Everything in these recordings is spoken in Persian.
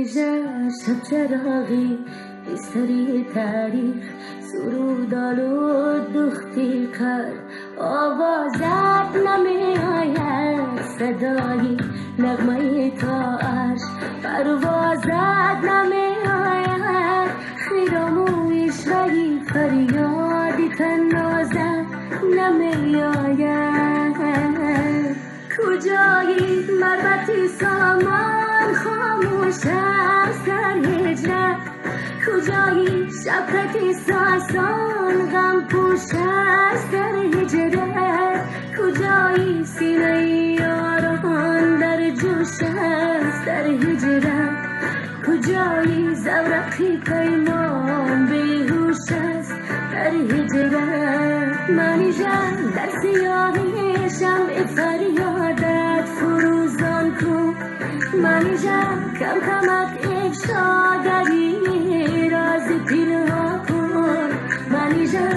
منیژه شب چراغی هیستوری تاریخ سرودالو دختی قر آوازت نمی آید صدایی نغمه تاش پروازت نمی آید خیرامویش ولی فریادی تنازت نمی آید کجایی مربطی سامان خاموش است در هجرت کجایی شبکتی ساسان غم پوش است در هجرت کجایی سینه یاران در جوش است در هجرت کجایی زورقی پیمان بیهوش است در هجرت منیژه در سیاهی شمع فریادت فروزان کن منیژه کم کمک افشا دری رازی پنهان کن منیژه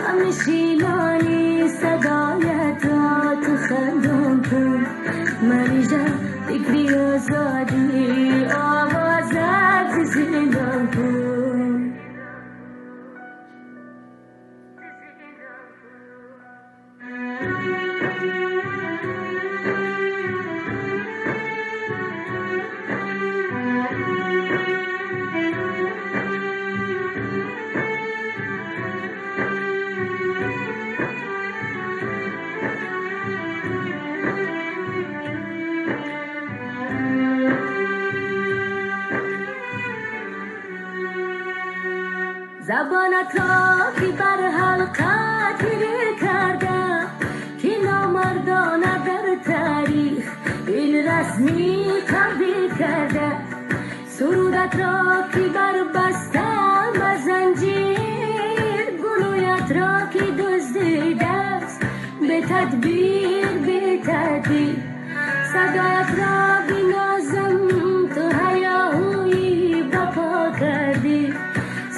همیشیلانی صدایت را تو خندان کن منیژه فکری آزادی آوازت زندان کن زبانت را که بر حلقت گره کرده که نامردانه در تاریخ این رسمی تبدیل کرده سرودت را که بر بسته و زنجیر گلویت را که دزدیده است به تدبیر به تدبیر صدایت را بنازم تو هیاهویی بپا کردی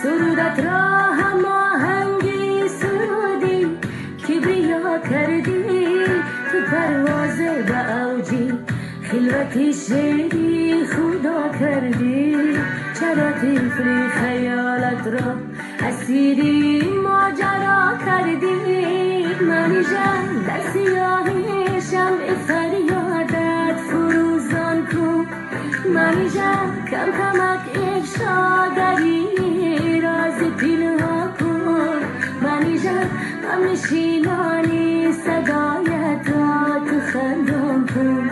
سرودت را هماهنگی سرودی کبریا کردی تو پرواز به اوجی خلوتی شیری خدا کردی چرا طفلی خیالت را اسیری ماجرا کردی منیژه در سیاهی شمع فریادت فروزان کن منیژه کم کمک افشا دری رازی پنهان کن منیژه همیشیلانی صدایت را تو خندان کن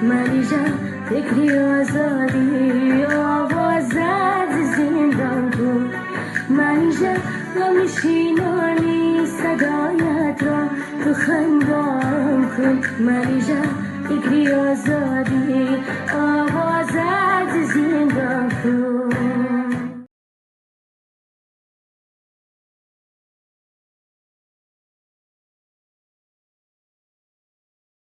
منیژه فکری آزادی آوازت زندان کن منیژه همیشیلانی صدایت را تو خندان کن منیژه فکری آزادی آوازت زندان کن